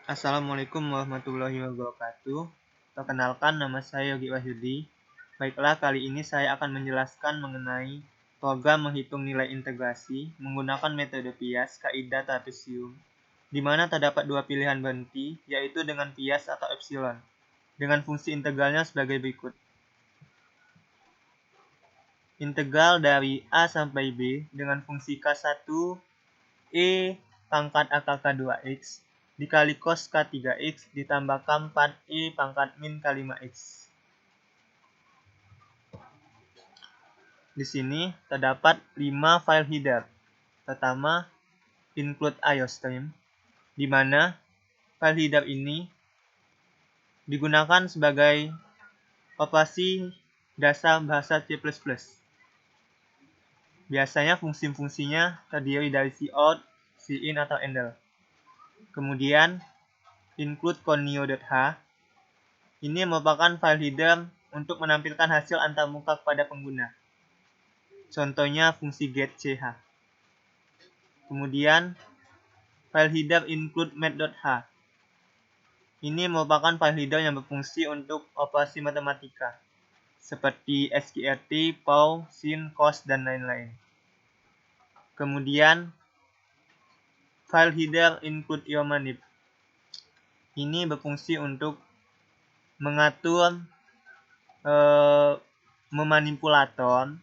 Assalamualaikum warahmatullahi wabarakatuh. Perkenalkan, nama saya Yogi Wahyudi. Baiklah, kali ini saya akan menjelaskan mengenai program menghitung nilai integrasi menggunakan metode Pias, kaidah trapesium, di mana terdapat dua pilihan berhenti, yaitu dengan Pias atau epsilon, dengan fungsi integralnya sebagai berikut. Integral dari A sampai B dengan fungsi K1 E pangkat akar K2X dikali cos K3X ditambahkan 4E pangkat min K5X. Di sini terdapat 5 file header. Pertama, include IOStream, di mana file header ini digunakan sebagai operasi dasar bahasa C++. Biasanya fungsi-fungsinya terdiri dari cout, cin, atau endl. Kemudian, include conio.h. Ini merupakan file header untuk menampilkan hasil antarmuka kepada pengguna. Contohnya fungsi getCh. Kemudian, file header include math.h. Ini merupakan file header yang berfungsi untuk operasi matematika, seperti sqrt, pow, sin, cos, dan lain-lain. Kemudian, file header include iomanib. Ini berfungsi untuk mengatur memanipulator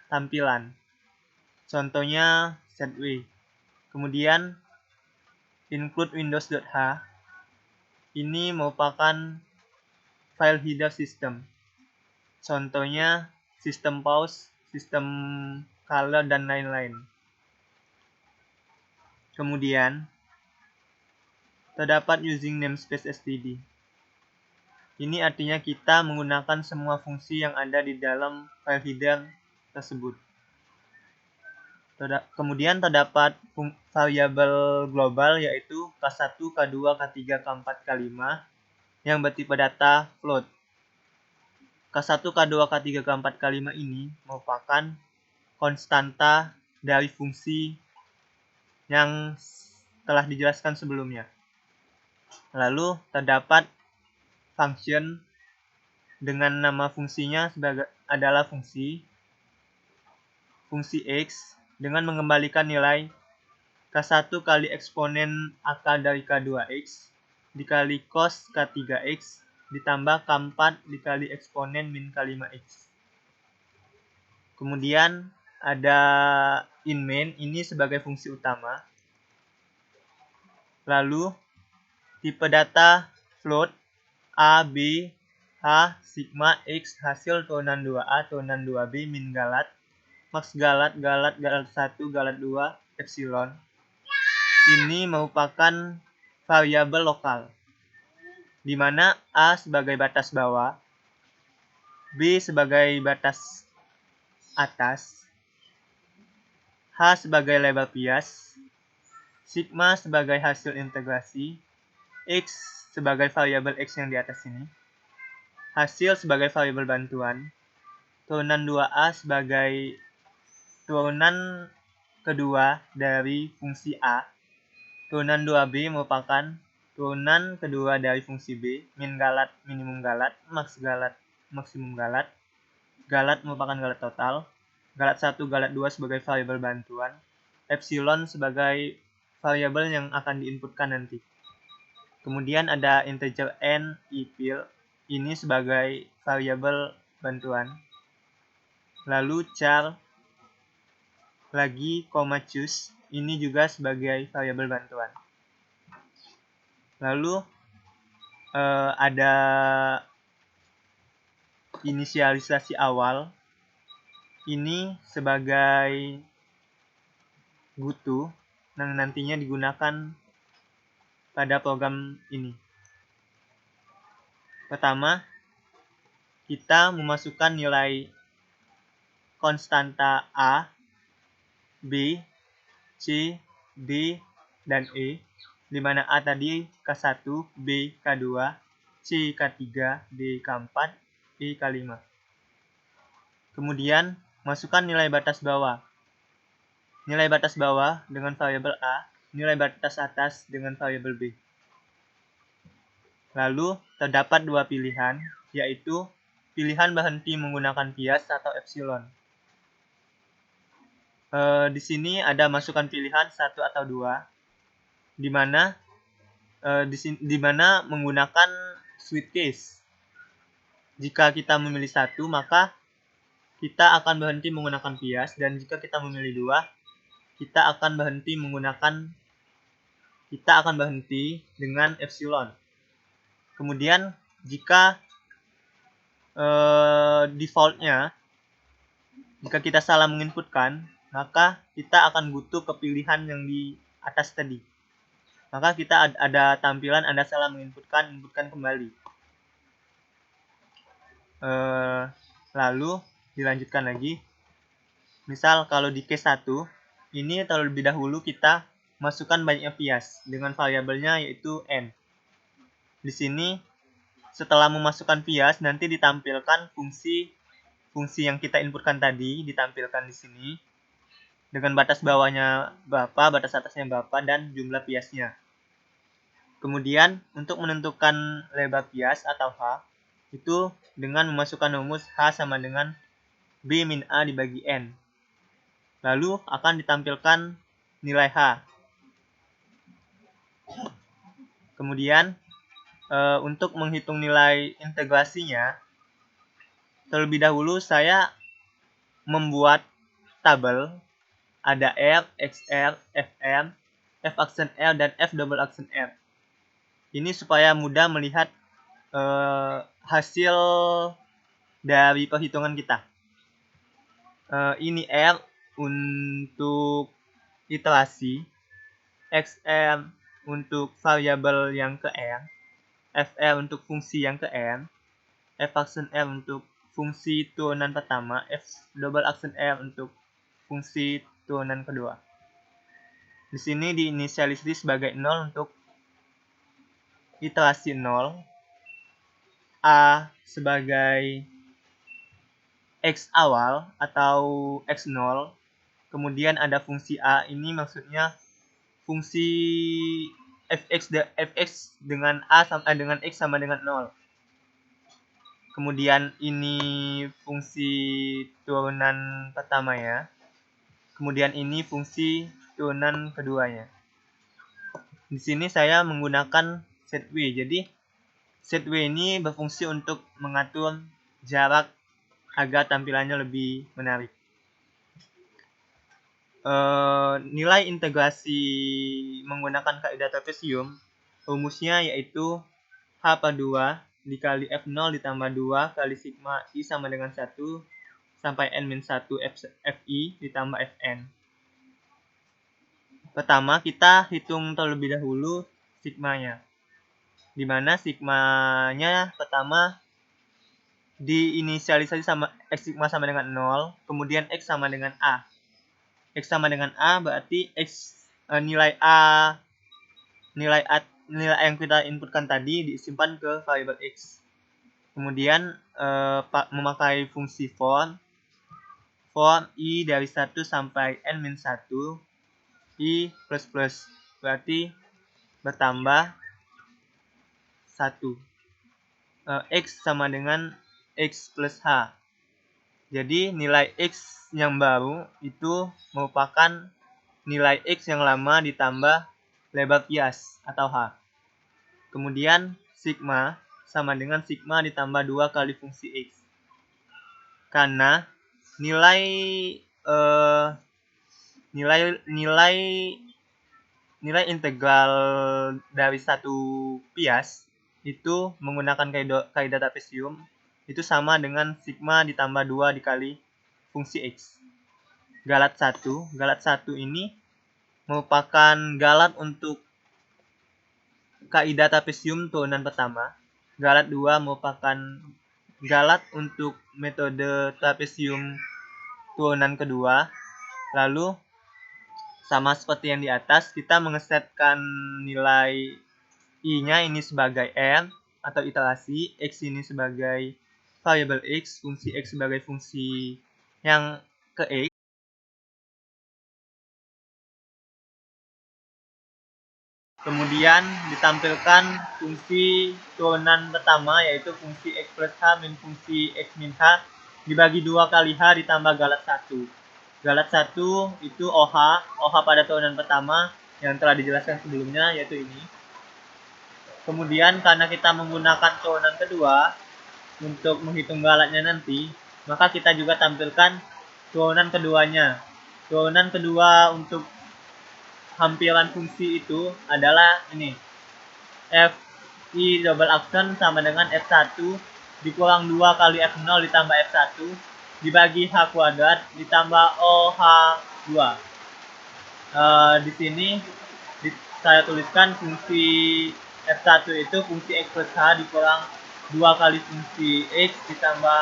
tampilan. Contohnya setway. Kemudian include windows.h. Ini merupakan file header system. Contohnya sistem pause, sistem color, dan lain-lain. Kemudian terdapat using namespace std. Ini artinya kita menggunakan semua fungsi yang ada di dalam file header tersebut. Kemudian terdapat variabel global yaitu K1, K2, K3, K4, K5 yang bertipe data float. K1, K2, K3, K4, K5 ini merupakan konstanta dari fungsi yang telah dijelaskan sebelumnya. Lalu terdapat function dengan nama fungsinya adalah fungsi X dengan mengembalikan nilai K1 kali eksponen akar dari K2X dikali cos K3X ditambah K4 dikali eksponen min K5X. Kemudian ada inMain, ini sebagai fungsi utama. Lalu tipe data float A, B, H, sigma, X hasil turunan 2A, turunan 2B, min galat, max galat, galat 1, galat 2, epsilon. Ini merupakan variabel lokal, di mana A sebagai batas bawah, B sebagai batas atas, H sebagai label Pias, sigma sebagai hasil integrasi, X sebagai variabel X yang di atas ini, hasil sebagai variabel bantuan, turunan 2A sebagai turunan kedua dari fungsi A, turunan 2B merupakan turunan kedua dari fungsi B, min galat, minimum galat, max galat, maksimum galat, galat merupakan galat total, galat 1, galat 2 sebagai variabel bantuan, epsilon sebagai variabel yang akan diinputkan nanti. Kemudian ada integer n, ipil, ini sebagai variabel bantuan. Lalu char lagi, choose, ini juga sebagai variabel bantuan. Lalu ada inisialisasi awal, ini sebagai gutu yang nantinya digunakan pada program ini. Pertama, kita memasukkan nilai konstanta A, B, C, D, dan E, di mana A tadi K1, B K2, C K3, D K4, E K5. Kemudian, masukkan nilai batas bawah. Nilai batas bawah dengan variabel A, nilai batas atas dengan variabel B. Lalu terdapat dua pilihan, yaitu pilihan berhenti menggunakan bias atau epsilon. Di sini ada masukan pilihan 1 atau 2, di mana menggunakan switch case. Jika kita memilih 1, maka kita akan berhenti menggunakan bias, dan jika kita memilih 2, kita akan berhenti dengan epsilon. Kemudian jika defaultnya, jika kita salah menginputkan, maka kita akan butuh ke pilihan yang di atas tadi. Maka kita ada tampilan Anda salah menginputkan, inputkan kembali. Lalu dilanjutkan lagi. Misal kalau di case 1, ini terlebih dahulu kita masukkan banyaknya bias dengan variabelnya yaitu n. Di sini setelah memasukkan bias, nanti ditampilkan fungsi yang kita inputkan tadi, ditampilkan di sini dengan batas bawahnya berapa, batas atasnya berapa, dan jumlah biasnya. Kemudian untuk menentukan lebar bias atau H, itu dengan memasukkan rumus H sama dengan B min A dibagi N. Lalu akan ditampilkan nilai H. Kemudian untuk menghitung nilai integrasinya, terlebih dahulu saya membuat tabel. Ada R, XR, FM, F aksen R, dan F double aksen R. Ini supaya mudah melihat hasil dari perhitungan kita. Ini R untuk iterasi, XR untuk variabel yang ke R, FR untuk fungsi yang ke R, F aksen R untuk fungsi turunan pertama, F double aksen R untuk fungsi turunan kedua. Di sini diinisialisasi sebagai 0 untuk iterasi 0, A sebagai X awal atau X0, kemudian ada fungsi A, ini maksudnya fungsi fx dengan dengan X sama dengan 0. Kemudian ini fungsi turunan pertama ya. Kemudian ini fungsi turunan keduanya. Di sini saya menggunakan set W. Jadi set W ini berfungsi untuk mengatur jarak agar tampilannya lebih menarik. Nilai integrasi menggunakan kaidah trapesium, rumusnya yaitu H/2 dikali F0 ditambah 2 kali sigma I sama dengan 1 sampai N-1 Fi ditambah Fn. Pertama, kita hitung terlebih dahulu sigmanya. Di mana sigmanya pertama diinisialisasi sama X sigma sama dengan 0, kemudian X sama dengan A. X sama dengan A berarti nilai yang kita inputkan tadi disimpan ke variabel X. Kemudian memakai fungsi for I dari 1 sampai N-1 I plus berarti bertambah 1. X sama dengan X plus H. Jadi nilai X yang baru itu merupakan nilai X yang lama ditambah lebar bias atau H. Kemudian sigma sama dengan sigma ditambah 2 kali fungsi X. Karena nilai integral dari satu bias itu menggunakan kaidah trapesium itu sama dengan sigma ditambah 2 dikali fungsi X. Galat 1 ini merupakan galat untuk kaidah trapesium turunan pertama. Galat 2 merupakan galat untuk metode trapesium turunan kedua. Lalu sama seperti yang di atas, kita mengesetkan nilai I-nya ini sebagai R atau iterasi, X ini sebagai variabel X, fungsi X sebagai fungsi yang ke X. Kemudian ditampilkan fungsi turunan pertama, yaitu fungsi X plus H min fungsi X min H dibagi 2 kali H ditambah galat 1. Galat 1 itu OH pada turunan pertama yang telah dijelaskan sebelumnya, yaitu ini. Kemudian karena kita menggunakan turunan kedua untuk menghitung galatnya nanti, maka kita juga tampilkan turunan keduanya. Turunan kedua untuk hampiran fungsi itu adalah ini. Fi double action sama dengan F1 dikurang 2 kali F0 ditambah F1 dibagi H kuadrat ditambah OH2. Di sini saya tuliskan fungsi F1 itu fungsi X plus H dikurang 2 kali fungsi X ditambah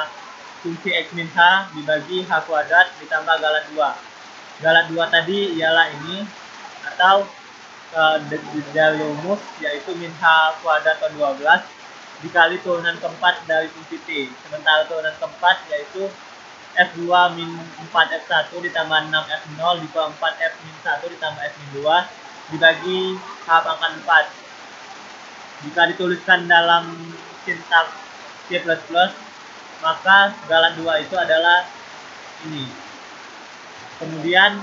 fungsi X min H dibagi H kuadrat ditambah galat 2. Galat 2 tadi ialah ini, atau dari rumus, yaitu min H kuadrat per 12 dikali turunan keempat dari fungsi T. Sementara turunan keempat yaitu F2 min 4 F1 ditambah 6 F0 dikurang 4 F min 1 ditambah F min 2 dibagi H pangkat 4. Jika dituliskan dalam sintaks C++, maka galat 2 itu adalah ini. Kemudian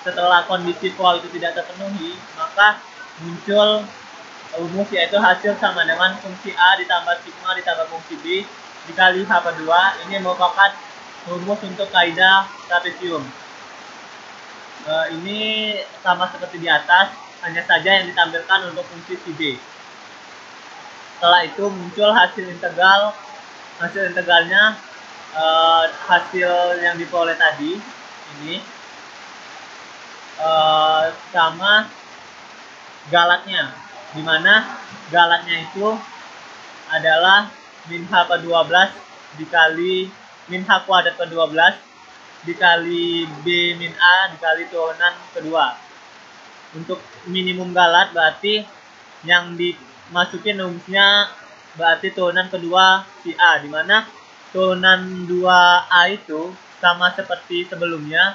setelah kondisi for itu tidak terpenuhi, maka muncul rumus, yaitu hasil sama dengan fungsi A ditambah sigma ditambah fungsi B dikali H per 2. Ini merupakan rumus untuk kaidah trapesium. Ini sama seperti di atas, hanya saja yang ditampilkan untuk fungsi si B. Setelah itu muncul hasil integral. Hasil integralnya hasil yang diperoleh tadi ini sama galatnya, dimana galatnya itu adalah min H per 12 dikali min H kuadrat per 12 dikali B min A dikali turunan kedua. Untuk minimum galat berarti yang dimasukin rumusnya berarti turunan kedua si A, dimana turunan 2A itu sama seperti sebelumnya,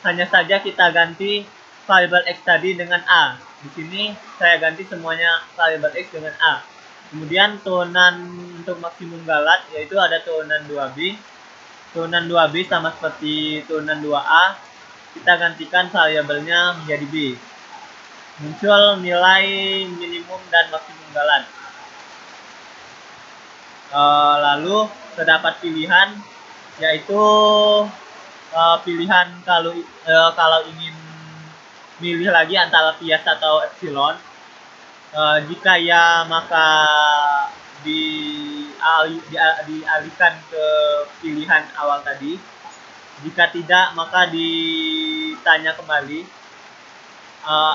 hanya saja kita ganti variabel X tadi dengan A. Di sini saya ganti semuanya variabel X dengan A. Kemudian turunan untuk maksimum galat yaitu ada turunan 2B. Turunan 2B sama seperti turunan 2A. Kita gantikan variabelnya menjadi B. Muncul nilai minimum dan maksimum galat. Lalu terdapat pilihan, yaitu pilihan kalau ingin milih lagi antara bias atau epsilon. Jika ya, maka dialihkan ke pilihan awal tadi. Jika tidak, maka ditanya kembali,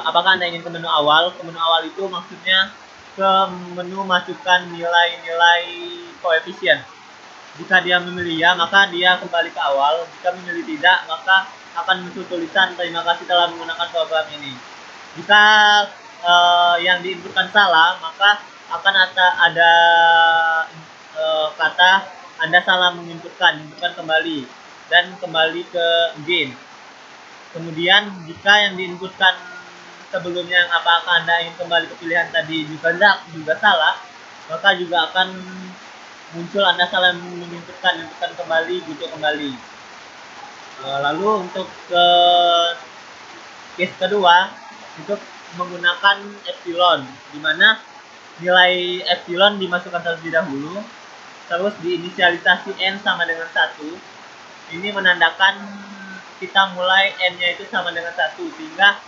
apakah Anda ingin ke menu awal? Ke menu awal itu maksudnya ke menu masukkan nilai-nilai koefisien. Jika dia memilih ya, maka dia kembali ke awal. Jika memilih tidak, maka akan muncul tulisan terima kasih telah menggunakan program ini. Jika yang diinputkan salah, maka akan ada kata Anda salah menginputkan, inputkan kembali dan kembali ke gain. Kemudian jika yang diinputkan sebelumnya apakah Anda ingin kembali ke pilihan tadi juga salah, maka juga akan muncul Anda salah menginputkan kembali, butuh kembali. Lalu untuk case kedua, untuk menggunakan epsilon, di mana nilai epsilon dimasukkan terlebih dahulu, terus diinisialisasi n sama dengan 1. Ini menandakan kita mulai n-nya itu sama dengan 1, sehingga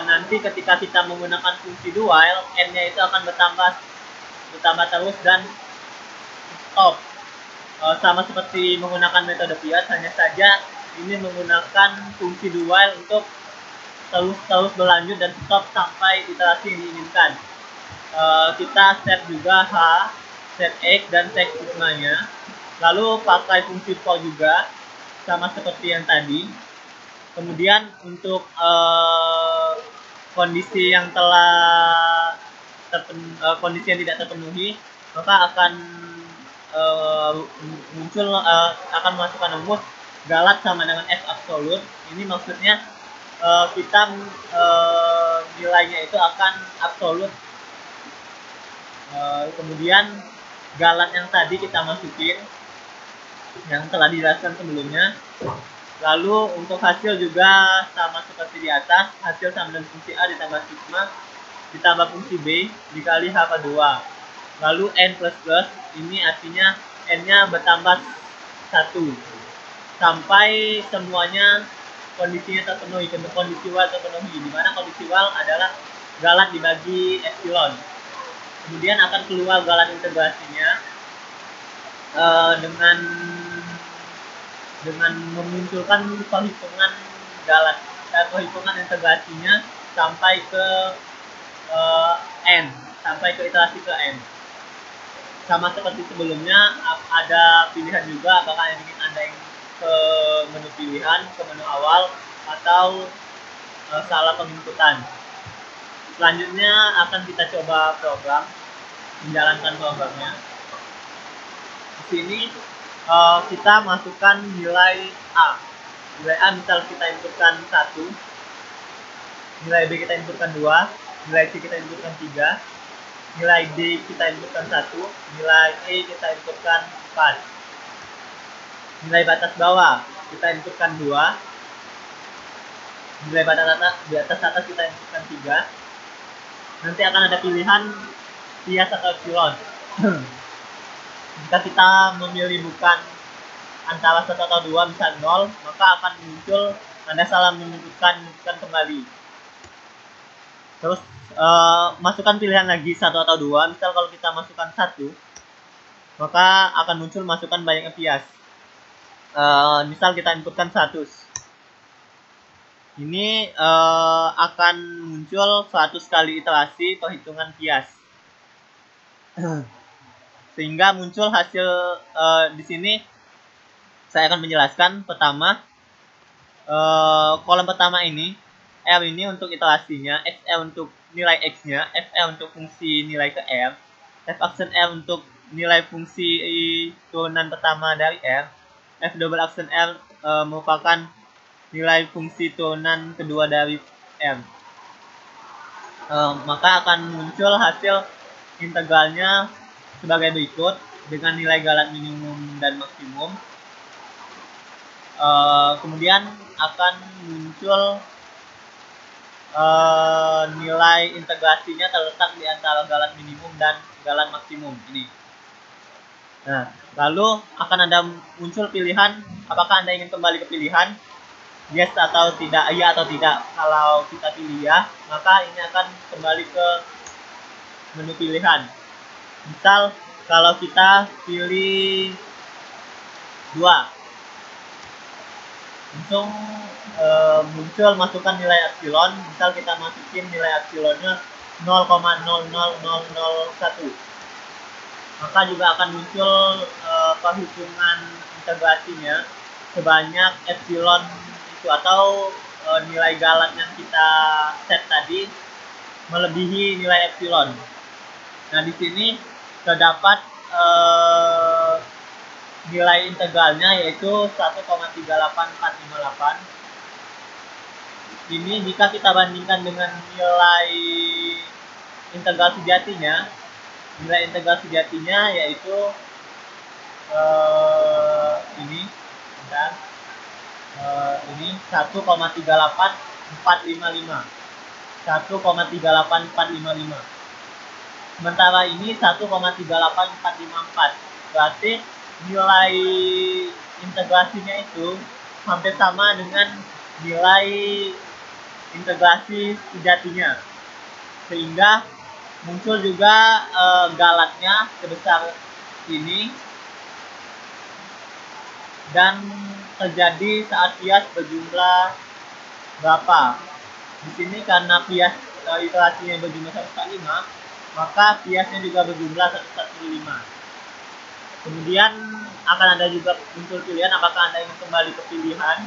nanti ketika kita menggunakan fungsi do while, n-nya itu akan bertambah terus dan stop. Sama seperti menggunakan metode Piat, hanya saja ini menggunakan fungsi do while untuk terus berlanjut dan stop sampai iterasi yang diinginkan. Kita set juga H, set X, dan set sigma-nya. Lalu pakai fungsi for juga, sama seperti yang tadi. Kemudian untuk kondisi yang kondisi yang tidak terpenuhi, maka akan muncul akan memasukkan rumus galat sama dengan F absolut. Ini maksudnya kita nilainya itu akan absolut. Kemudian galat yang tadi kita masukin, yang telah dijelaskan sebelumnya. Lalu untuk hasil juga sama seperti di atas, hasil sama dengan fungsi A ditambah sigma ditambah fungsi B dikali H/2. Lalu N plus plus, ini artinya N-nya bertambah 1 sampai semuanya kondisinya terpenuhi. Kondisi wal terpenuhi, di mana kondisi wal adalah galat dibagi epsilon. Kemudian akan keluar galat integrasinya dengan memunculkan perhitungan galat, perhitungan integrasinya sampai ke N, sampai ke iterasi ke N. Sama seperti sebelumnya, ada pilihan juga apakah ingin Anda ingin ke menu pilihan, ke menu awal, atau salah penginputan. Selanjutnya akan kita coba program, menjalankan programnya. Di sini kita masukkan nilai A. Nilai A misal kita inputkan 1, nilai B kita inputkan 2, nilai C kita inputkan 3, nilai D kita inputkan 1, nilai E kita inputkan 4. Nilai batas bawah kita inputkan 2, nilai batas atas kita inputkan 3. Nanti akan ada pilihan bias atau epsilon. Jika kita memilih bukan antara 1 atau 2, misal 0, maka akan muncul Anda salah menyebutkan kembali. Terus masukkan pilihan lagi 1 atau 2. Misal kalau kita masukkan 1, maka akan muncul masukkan banyaknya bias. Misal kita inputkan 100. Ini akan muncul 100 kali iterasi perhitungan bias. Sehingga muncul hasil di sini saya akan menjelaskan. Pertama, kolom pertama ini R ini untuk iterasinya, XR untuk nilai X-nya, FR untuk fungsi nilai ke R, F aksen R untuk nilai fungsi turunan pertama dari R, F double aksen R merupakan nilai fungsi turunan kedua dari R. Maka akan muncul hasil integralnya sebagai berikut dengan nilai galat minimum dan maksimum. Kemudian akan muncul nilai integrasinya terletak di antara galat minimum dan galat maksimum ini. Nah, lalu akan ada muncul pilihan apakah Anda ingin kembali ke pilihan yes atau tidak, iya atau tidak. Kalau kita pilih ya, maka ini akan kembali ke menu pilihan. Misal kalau kita pilih 2, langsung muncul masukkan nilai epsilon. Misal kita masukin nilai epsilonnya 0,00001, maka juga akan muncul perhitungan integrasinya sebanyak epsilon itu, atau nilai galat yang kita set tadi melebihi nilai epsilon. Nah, di sini terdapat nilai integralnya yaitu 1,38458. Ini jika kita bandingkan dengan nilai integral sejatinya, nilai integral sejatinya yaitu ini dan ini 1,38455. 1,38455. Sementara ini 1,38454. Berarti nilai integrasinya itu hampir sama dengan nilai integrasi sejatinya, sehingga muncul juga galatnya sebesar ini dan terjadi saat bias berjumlah berapa. Di sini karena bias iterasinya berjumlah 145, maka biasnya juga berjumlah 115. Kemudian akan ada juga muncul pilihan apakah Anda ingin kembali ke pilihan.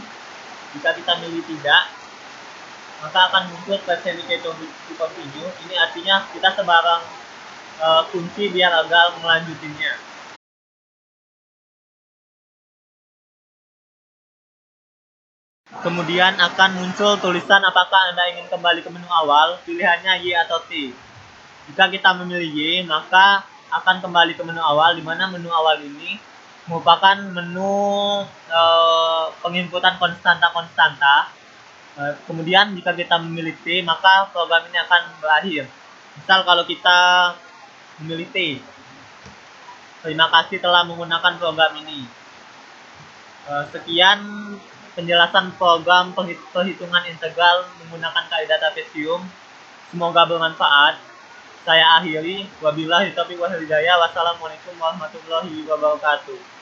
Jika kita milih tidak, maka akan muncul present to continue. Ini artinya kita sebarang kunci biar agar melanjutinya. Kemudian akan muncul tulisan apakah Anda ingin kembali ke menu awal, pilihannya Y atau T. Jika kita memilih Y, maka akan kembali ke menu awal, di mana menu awal ini merupakan menu penginputan konstanta. Kemudian jika kita memilih T, maka program ini akan berakhir. Misal kalau kita memilih T, terima kasih telah menggunakan program ini. Sekian penjelasan program perhitungan integral menggunakan kaidah trapesium. Semoga bermanfaat. Saya akhiri. Wabillahi taufiq wal hidayah. Wassalamualaikum warahmatullahi wabarakatuh.